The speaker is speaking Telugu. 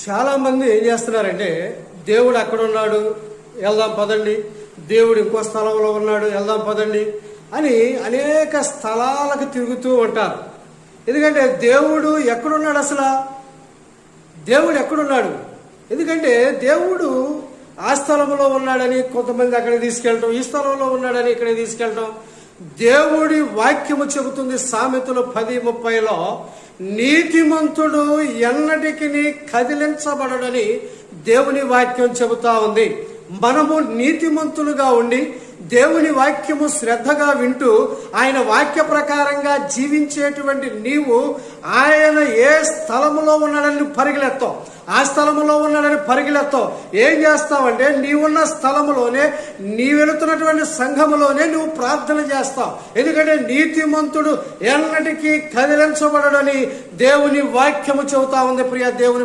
చాలా మంది ఏం చేస్తున్నారంటే దేవుడు అక్కడ ఉన్నాడు వెళ్దాం పదండి, దేవుడు ఇంకో స్థలంలో ఉన్నాడు వెళ్దాం పదండి అని అనేక స్థలాలకు తిరుగుతూ ఉంటారు. ఎందుకంటే దేవుడు ఎక్కడున్నాడు? అసలు దేవుడు ఎక్కడున్నాడు? ఎందుకంటే దేవుడు ఆ స్థలంలో ఉన్నాడని కొంతమంది అక్కడికి తీసుకెళ్ళటం, ఈ స్థలంలో ఉన్నాడని ఇక్కడ తీసుకెళ్ళటం. దేవుడి వాక్యము చెబుతుంది సామెతలు 10:30లో, నీతిమంతుడు ఎన్నటికి కదిలించబడడని దేవుని వాక్యం చెబుతా ఉంది. మనము నీతిమంతులుగా ఉండి దేవుని వాక్యము శ్రద్ధగా వింటూ ఆయన వాక్య ప్రకారంగా జీవించేటువంటి నీవు ఆయన ఏ స్థలములో ఉన్నాడని పరిగెలెత్తావు, ఆ స్థలములో ఉన్నాడని పరిగెలెత్తావు. ఏం చేస్తావంటే నీవున్న స్థలములోనే, నీ వెళుతున్నటువంటి సంఘములోనే నువ్వు ప్రార్థన చేస్తావు. ఎందుకంటే నీతిమంతుడు ఎన్నటికీ కదిలించబడడని దేవుని వాక్యము చెబుతా ఉంది. ప్రియ దేవుని